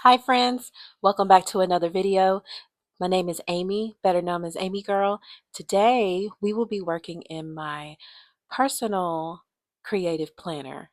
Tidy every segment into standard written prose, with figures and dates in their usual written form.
Hi friends, welcome back to another video. My name is Amy, better known as Amy Girl. Today we will be working in my personal creative planner.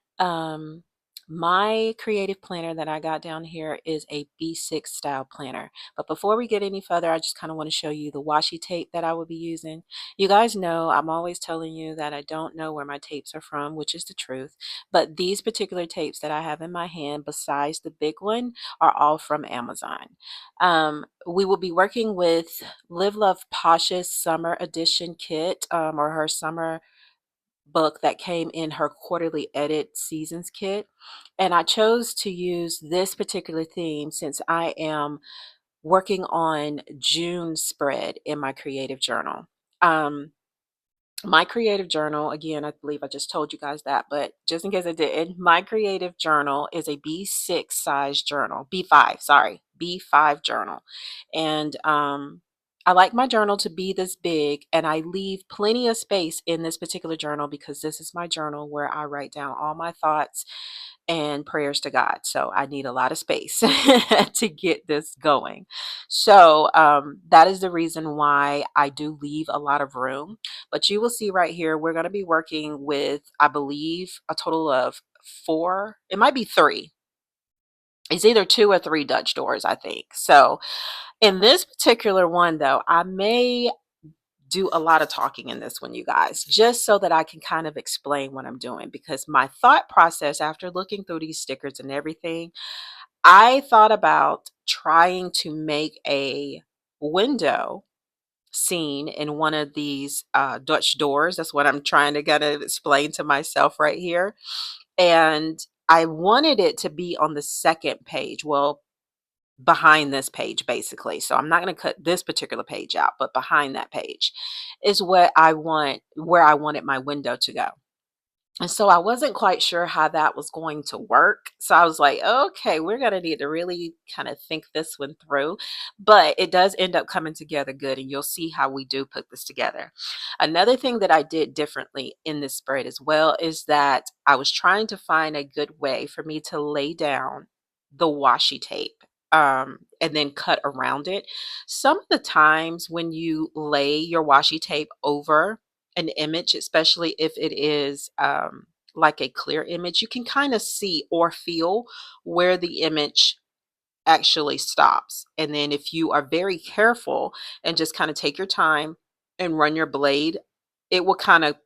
My creative planner that I got down here is a B6 style planner. But before we get any further, I just kind of want to show you the washi tape that I will be using. You guys know I'm always telling you that I don't know where my tapes are from, which is the truth. But these particular tapes that I have in my hand, besides the big one, are all from Amazon. We will be working with Live Love Posh's summer edition kit, or her summer book that came in her quarterly edit seasons kit. And I chose to use this particular theme since I am working on June spread in my creative journal. My creative journal, again, I believe I just told you guys that, but just in case I didn't, my creative journal is a B6 size journal, B5, sorry, B5 journal. And I like my journal to be this big, and I leave plenty of space in this particular journal because this is my journal where I write down all my thoughts and prayers to God. So I need a lot of space to get this going. So that is the reason why I do leave a lot of room. But you will see right here, we're going to be working with, I believe, a total of four, it might be three. It's either two or three Dutch doors, I think. So in this particular one, though, I may do a lot of talking in this one, you guys, just so that I can kind of explain what I'm doing. Because my thought process after looking through these stickers and everything, I thought about trying to make a window scene in one of these Dutch doors. That's what I'm trying to kind of explain to myself right here. And I wanted it to be on the second page. Well, behind this page basically. So I'm not going to cut this particular page out, but behind that page is what I want, where I wanted my window to go. And so I wasn't quite sure how that was going to work. So I was like, okay, we're going to need to really kind of think this one through. But it does end up coming together good, and you'll see how we do put this together. Another thing that I did differently in this spread as well is that I was trying to find a good way for me to lay down the washi tape. And then cut around it. Some of the times when you lay your washi tape over an image, especially if it is like a clear image, you can kind of see or feel where the image actually stops. And then if you are very careful and just kind of take your time and run your blade, it will kind of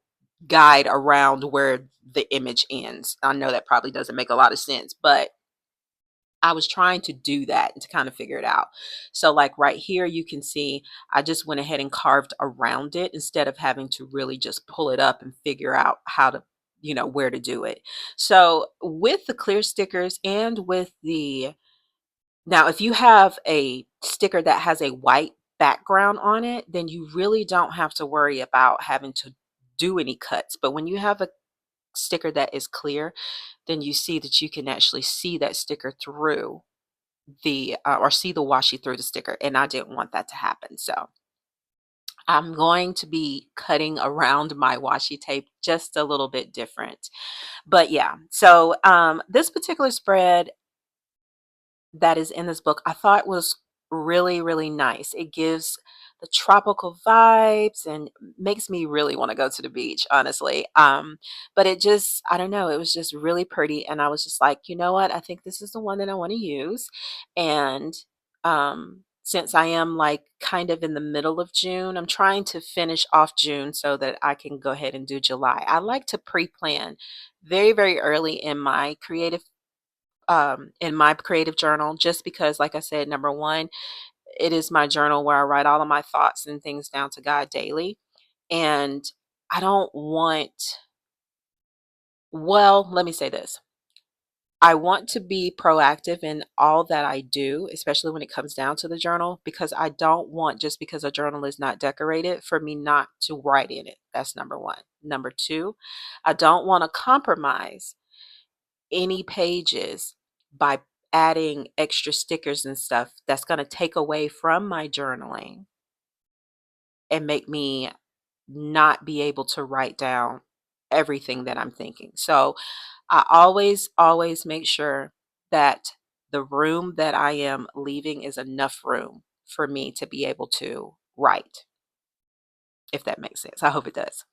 guide around where the image ends. I know that probably doesn't make a lot of sense, but I was trying to do that and to kind of figure it out. So like right here, you can see I just went ahead and carved around it instead of having to really just pull it up and figure out how to, where to do it. So with the clear stickers and with now if you have a sticker that has a white background on it, then you really don't have to worry about having to do any cuts. But when you have a sticker that is clear, then you see that you can actually see that sticker through the or see the washi through the sticker, and I didn't want that to happen. So I'm going to be cutting around my washi tape just a little bit different. But yeah, so this particular spread that is in this book I thought was really, really nice. It gives the tropical vibes and makes me really want to go to the beach, honestly. But it just, I don't know, it was just really pretty. And I was just like, you know what? I think this is the one that I want to use. And since I am like kind of in the middle of June, I'm trying to finish off June so that I can go ahead and do July. I like to pre-plan very, very early in my creative journal, just because, like I said, number one, it is my journal where I write all of my thoughts and things down to God daily. And I don't want, well, let me say this. I want to be proactive in all that I do, especially when it comes down to the journal, because I don't want, just because a journal is not decorated, for me not to write in it. That's number one. Number two, I don't want to compromise any pages by adding extra stickers and stuff that's going to take away from my journaling and make me not be able to write down everything that I'm thinking. So I always, always make sure that the room that I am leaving is enough room for me to be able to write, if that makes sense. I hope it does.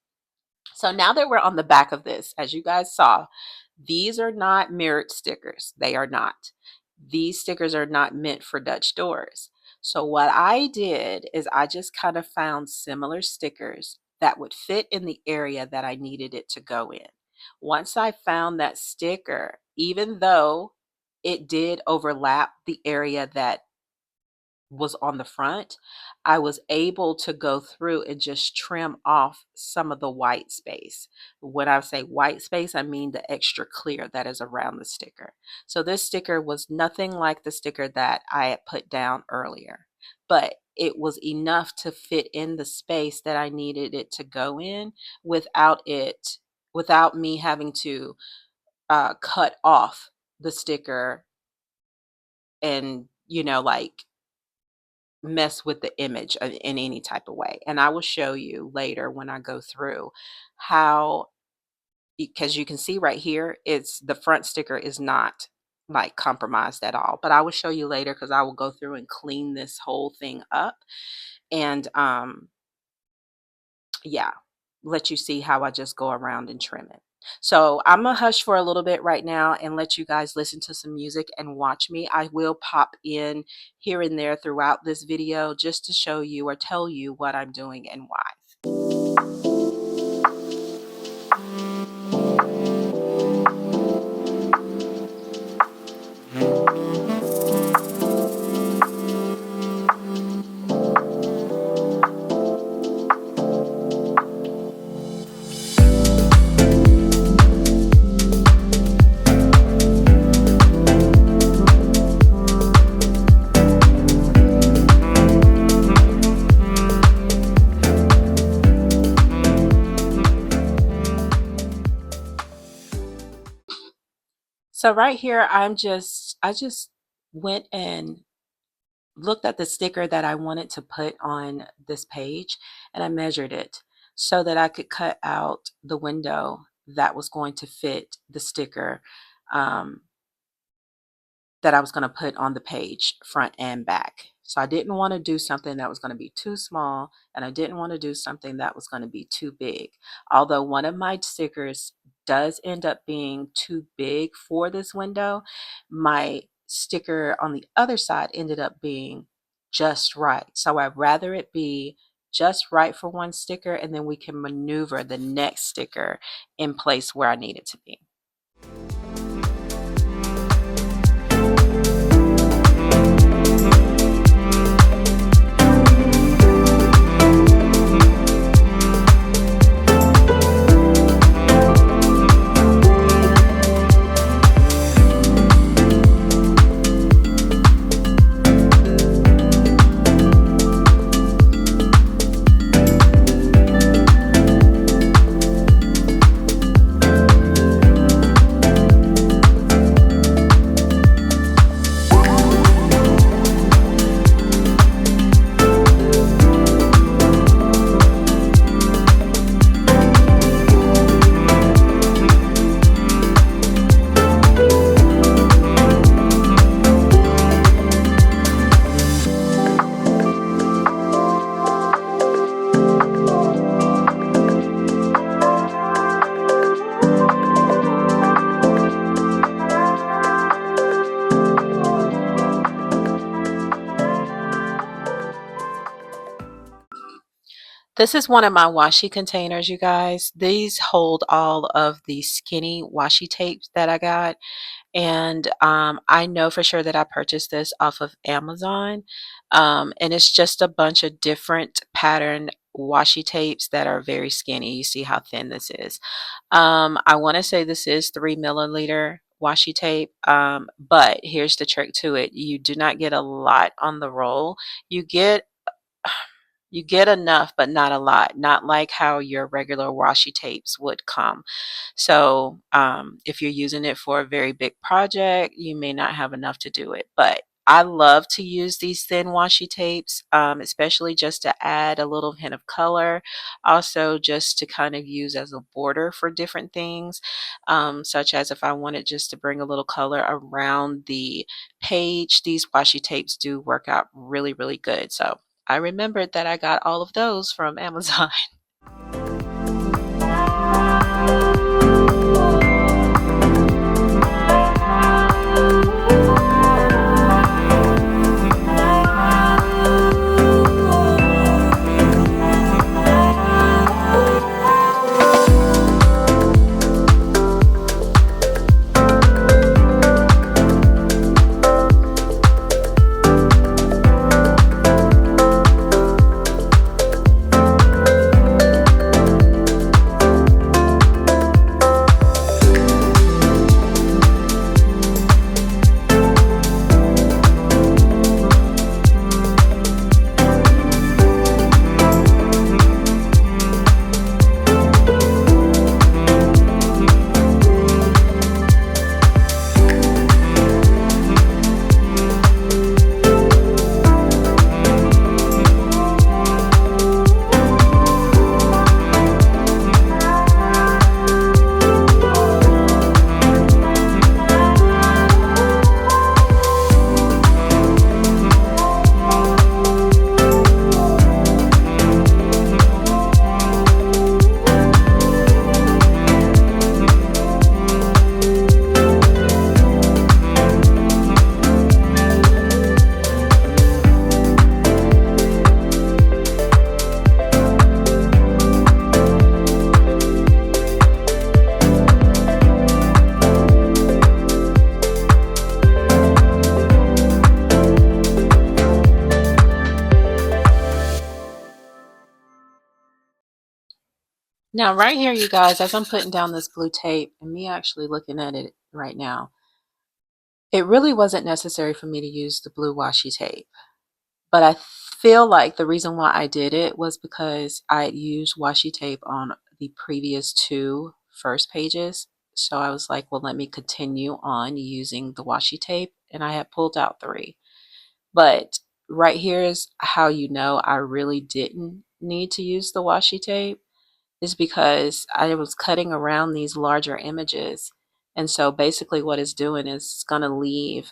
So now that we're on the back of this, as you guys saw, these are not mirrored stickers. They are not. These stickers are not meant for Dutch doors. So what I did is I just kind of found similar stickers that would fit in the area that I needed it to go in. Once I found that sticker, even though it did overlap the area that was on the front, I was able to go through and just trim off some of the white space. When I say white space, I mean the extra clear that is around the sticker. So this sticker was nothing like the sticker that I had put down earlier, but it was enough to fit in the space that I needed it to go in without me having to cut off the sticker and, like mess with the image in any type of way. And I will show you later when I go through how, because you can see right here, it's the front sticker is not like compromised at all. But I will show you later because I will go through and clean this whole thing up and yeah, let you see how I just go around and trim it. So I'm gonna hush for a little bit right now and let you guys listen to some music and watch me. I will pop in here and there throughout this video just to show you or tell you what I'm doing and why. So right here, I just went and looked at the sticker that I wanted to put on this page and I measured it so that I could cut out the window that was going to fit the sticker um, that I was going to put on the page front and back. So I didn't want to do something that was going to be too small and I didn't want to do something that was going to be too big. Although one of my stickers does end up being too big for this window, my sticker on the other side ended up being just right. So I'd rather it be just right for one sticker and then we can maneuver the next sticker in place where I need it to be. This is one of my washi containers, you guys. These hold all of the skinny washi tapes that I got. And I know for sure that I purchased this off of Amazon. And it's just a bunch of different pattern washi tapes that are very skinny. You see how thin this is. I want to say this is 3 milliliter washi tape. But here's the trick to it. You do not get a lot on the roll. You get you get enough, but not a lot, not like how your regular washi tapes would come. So if you're using it for a very big project, you may not have enough to do it. But I love to use these thin washi tapes, especially just to add a little hint of color. Also, just to kind of use as a border for different things, such as if I wanted just to bring a little color around the page, these washi tapes do work out really, really good. So I remembered that I got all of those from Amazon. Now, right here, you guys, as I'm putting down this blue tape and me actually looking at it right now, it really wasn't necessary for me to use the blue washi tape. But I feel like the reason why I did it was because I had used washi tape on the previous two first pages. So I was like, well, let me continue on using the washi tape. And I had pulled out 3. But right here is how you know I really didn't need to use the washi tape, is because I was cutting around these larger images. And so basically what it's doing is it's going to leave,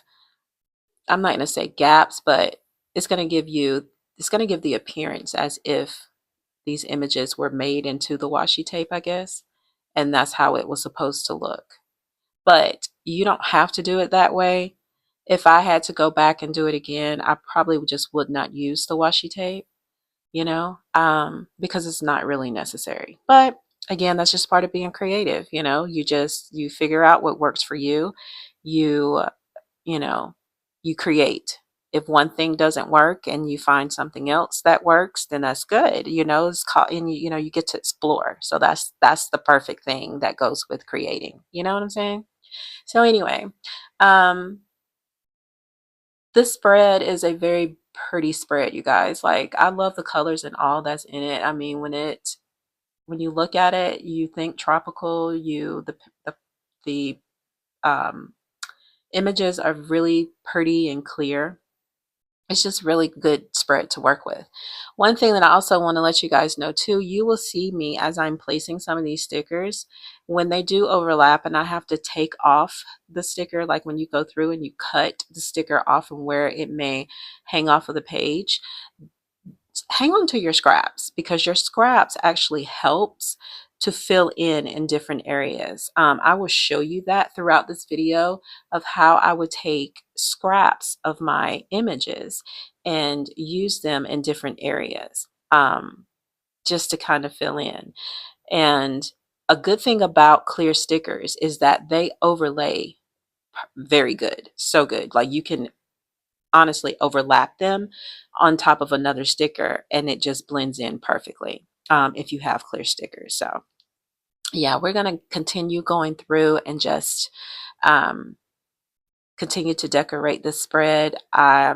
I'm not going to say gaps, but it's going to give you, it's going to give the appearance as if these images were made into the washi tape, I guess. And that's how it was supposed to look. But you don't have to do it that way. If I had to go back and do it again, I probably just would not use the washi tape, because it's not really necessary. But again, that's just part of being creative. You figure out what works for you. You you know, you create. If one thing doesn't work and you find something else that works, then that's good. It's called, and you get to explore. So that's the perfect thing that goes with creating. You know what I'm saying? So anyway, um, this spread is a very pretty spread, you guys. Like, I love the colors and all that's in it. I mean, when you look at it, you think tropical. The um, images are really pretty and clear. It's just really good spread to work with. One thing that I also want to let you guys know too, you will see me as I'm placing some of these stickers, when they do overlap and I have to take off the sticker, like when you go through and you cut the sticker off and where it may hang off of the page, hang on to your scraps, because your scraps actually helps to fill in different areas. I will show you that throughout this video of how I would take scraps of my images and use them in different areas, just to kind of fill in. And a good thing about clear stickers is that they overlay very good, so good. Like, you can honestly overlap them on top of another sticker and it just blends in perfectly, if you have clear stickers. So yeah, we're going to continue going through and just um, continue to decorate the spread. I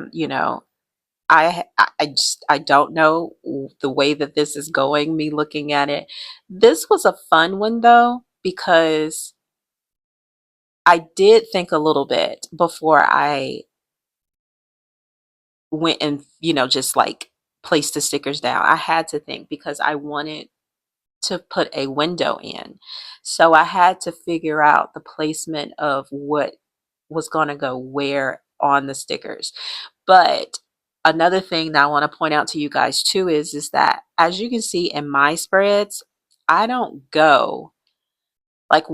don't know the way that this is going, me looking at it. This was a fun one though, because I did think a little bit before I went and, just like placed the stickers down. I had to think because I wanted to put a window in. So I had to figure out the placement of what was going to go where on the stickers. But another thing that I want to point out to you guys too is that as you can see in my spreads, I don't go like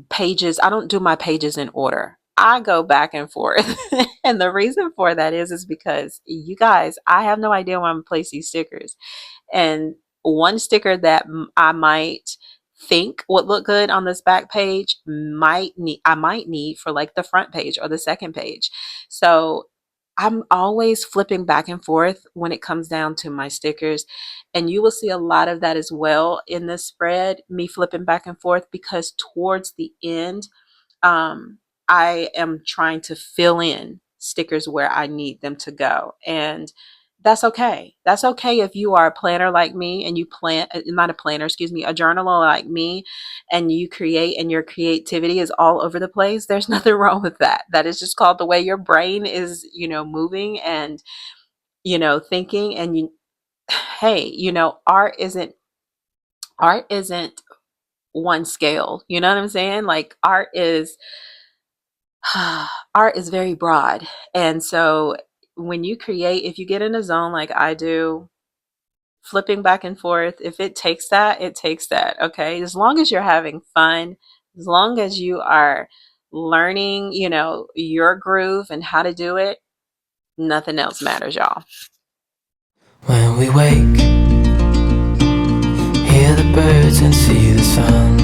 pages, I don't do my pages in order. I go back and forth. And the reason for that is because you guys, I have no idea where I'm gonna place these stickers. And one sticker that I might think would look good on this back page I might need for like the front page or the second page. So I'm always flipping back and forth when it comes down to my stickers. And you will see a lot of that as well in this spread, me flipping back and forth, because towards the end, um, I am trying to fill in stickers where I need them to go. And that's okay. That's okay if you are a planner like me and you plan, not a planner, excuse me, a journaler like me, and you create and your creativity is all over the place. There's nothing wrong with that. That is just called the way your brain is, moving and, thinking. And hey, art isn't one scale. You know what I'm saying? Like art is very broad. And so when you create, if you get in a zone like I do, flipping back and forth, if it takes that, it takes that. Okay. As long as you're having fun, as long as you are learning, your groove and how to do it, nothing else matters, y'all. When we wake, hear the birds and see the sun.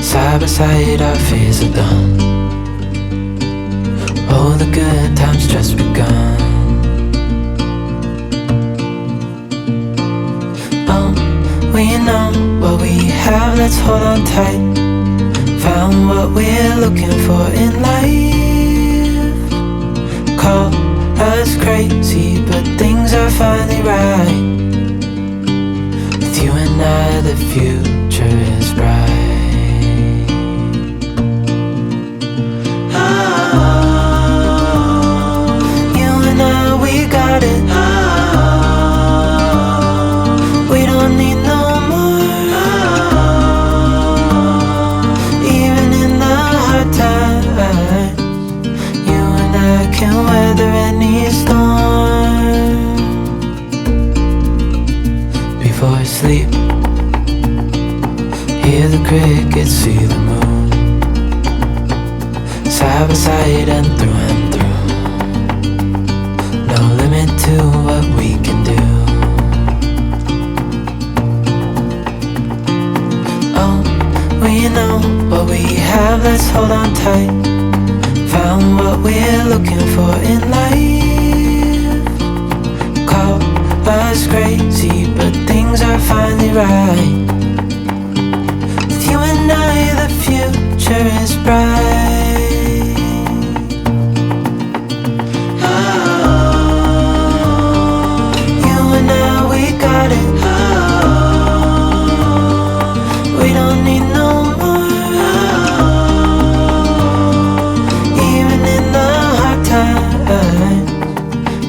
Side by side our fears are done. Oh, the good times just begun. Oh, we know what we have, let's hold on tight. Found what we're looking for in life. Call us crazy, but things are finally right. With you and I, the future is bright. You and I, we got it. We don't need no more. Even in the hard times, you and I can weather any storm. Before I sleep, hear the crickets, see the moon. Side by side and through. No limit to what we can do. Oh, we know what we have, let's hold on tight. Found what we're looking for in life. Call us crazy, but things are finally right. With you and I, the future is bright. We don't need no more. Even in the hard times,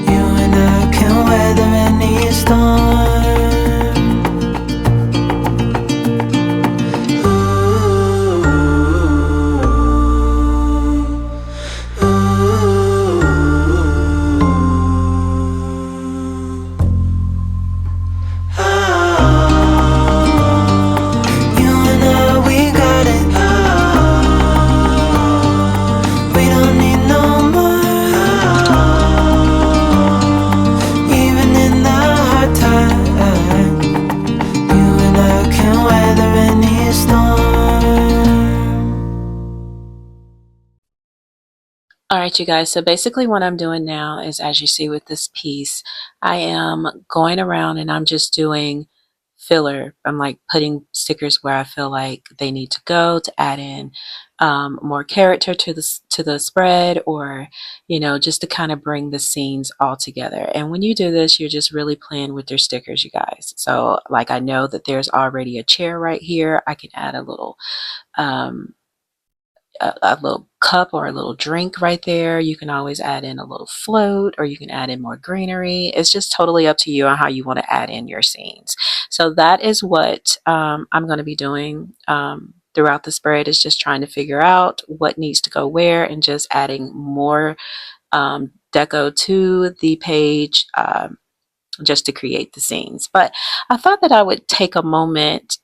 you and I can weather any storm. All right, you guys. So basically what I'm doing now is, as you see with this piece, I am going around and I'm just doing filler. I'm like putting stickers where I feel like they need to go to add in more character to the spread, or just to kind of bring the scenes all together. And when you do this, you're just really playing with your stickers, you guys. So like, I know that there's already a chair right here. I can add a little a little cup or a little drink right there. You can always add in a little float, or you can add in more greenery. It's just totally up to you on how you want to add in your scenes. So that is what I'm going to be doing throughout the spread, is just trying to figure out what needs to go where and just adding more deco to the page, just to create the scenes. But I thought that I would take a moment,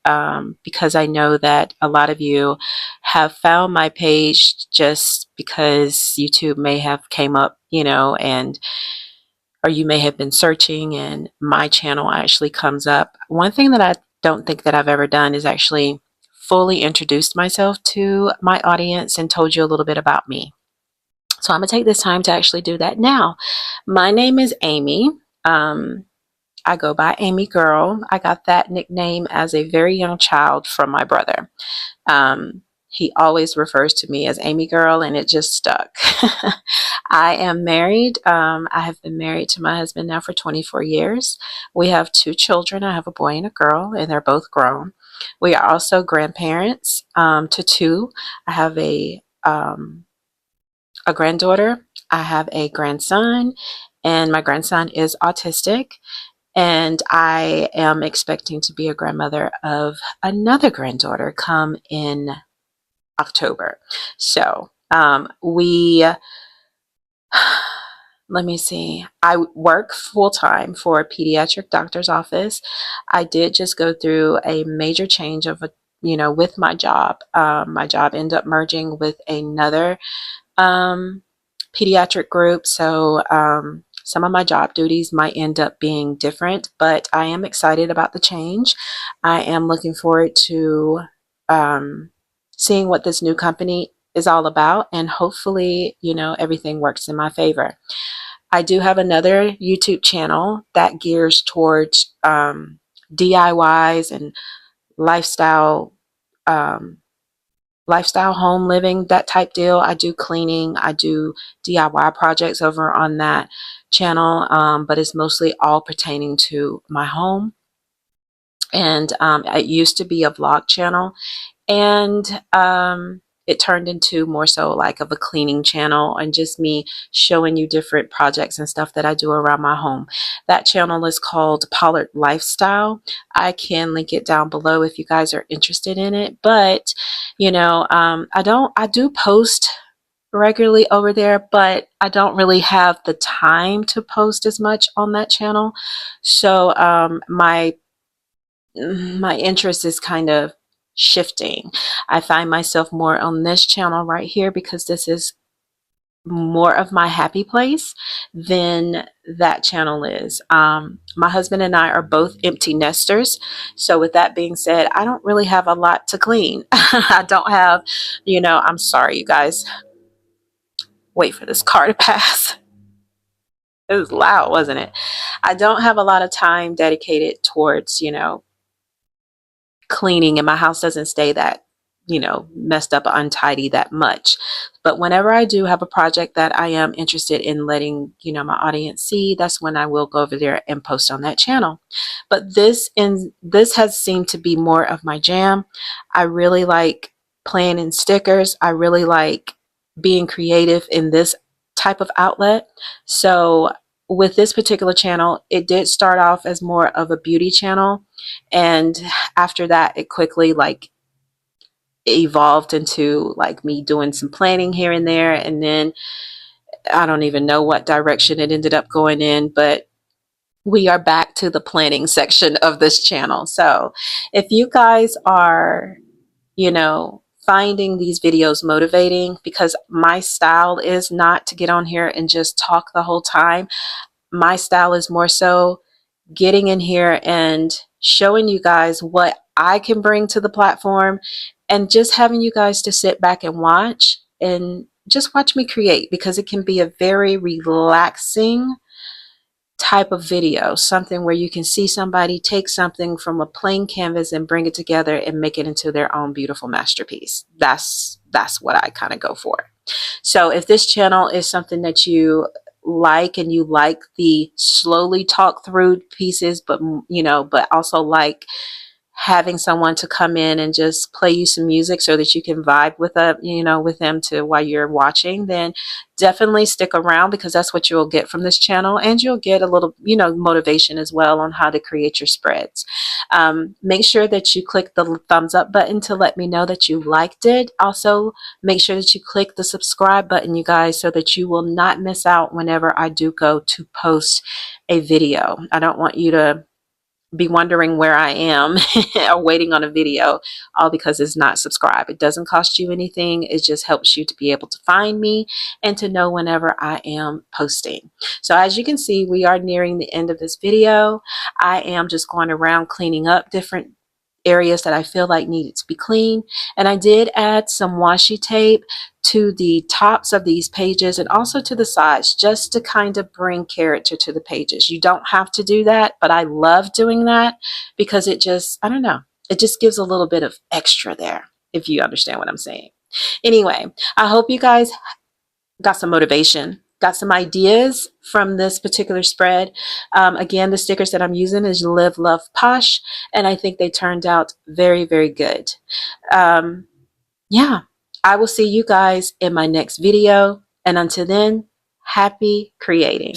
because I know that a lot of you have found my page just because YouTube may have came up, and or you may have been searching and my channel actually comes up. One thing that I don't think that I've ever done is actually fully introduced myself to my audience and told you a little bit about me. So I'm gonna take this time to actually do that now. My name is Amy. Um, I go by Amy Girl. I got that nickname as a very young child from my brother. He always refers to me as Amy Girl, and it just stuck. I am married. I have been married to my husband now for 24 years. We have 2 children. I have a boy and a girl, and they're both grown. We are also grandparents to 2. I have a granddaughter. I have a grandson, and my grandson is autistic. And I am expecting to be a grandmother of another granddaughter come in October. So let me see. I work full time for a pediatric doctor's office. I did just go through a major change with my job. My job ended up merging with another um, pediatric group. So some of my job duties might end up being different, but I am excited about the change. I am looking forward to um, seeing what this new company is all about, and hopefully, everything works in my favor. I do have another YouTube channel that gears towards DIYs and lifestyle um, lifestyle home living, that type deal. I do cleaning, I do DIY projects over on that channel, but it's mostly all pertaining to my home. And it used to be a vlog channel, and it turned into more so like of a cleaning channel and just me showing you different projects and stuff that I do around my home. That channel is called Pollard Lifestyle. I can link it down below if you guys are interested in it. But I do post regularly over there, but I don't really have the time to post as much on that channel. So my interest is kind of shifting. I find myself more on this channel right here because this is more of my happy place than that channel is. My husband and I are both empty nesters. So with that being said, I don't really have a lot to clean. I don't have, I'm sorry, you guys. Wait for this car to pass. It was loud, wasn't it? I don't have a lot of time dedicated towards, cleaning, and my house doesn't stay that messed up, untidy that much. But whenever I do have a project that I am interested in letting my audience see, that's when I will go over there and post on that channel. But this has seemed to be more of my jam. I really like playing in stickers. I really like being creative in this type of outlet. So with this particular channel, it did start off as more of a beauty channel, and after that it quickly evolved into me doing some planning here and there, and then I don't even know what direction it ended up going in, but we are back to the planning section of this channel. So if you guys are finding these videos motivating, because my style is not to get on here and just talk the whole time. My style is more so getting in here and showing you guys what I can bring to the platform, and just having you guys to sit back and watch, and just watch me create, because it can be a very relaxing type of video, something where you can see somebody take something from a plain canvas and bring it together and make it into their own beautiful masterpiece. That's what I kind of go for. So if this channel is something that you like, and you like the slowly talk through pieces, but but also like having someone to come in and just play you some music so that you can vibe with with them to while you're watching, then definitely stick around, because that's what you'll get from this channel, and you'll get a little motivation as well on how to create your spreads. Make sure that you click the thumbs up button to let me know that you liked it. Also, make sure that you click the subscribe button, you guys, so that you will not miss out whenever I do go to post a video. I don't want you to be wondering where I am or waiting on a video, all because it's not subscribed. It doesn't cost you anything. It just helps you to be able to find me and to know whenever I am posting. So as you can see, we are nearing the end of this video. I am just going around cleaning up different areas that I feel like needed to be clean. And I did add some washi tape to the tops of these pages and also to the sides, just to kind of bring character to the pages. You don't have to do that, but I love doing that because it just, I don't know, it just gives a little bit of extra there, if you understand what I'm saying. Anyway, I hope you guys got some motivation, got some ideas from this particular spread. Again, the stickers that I'm using is Live, Love, Posh, and I think they turned out very, very good. Yeah, I will see you guys in my next video. And until then, happy creating.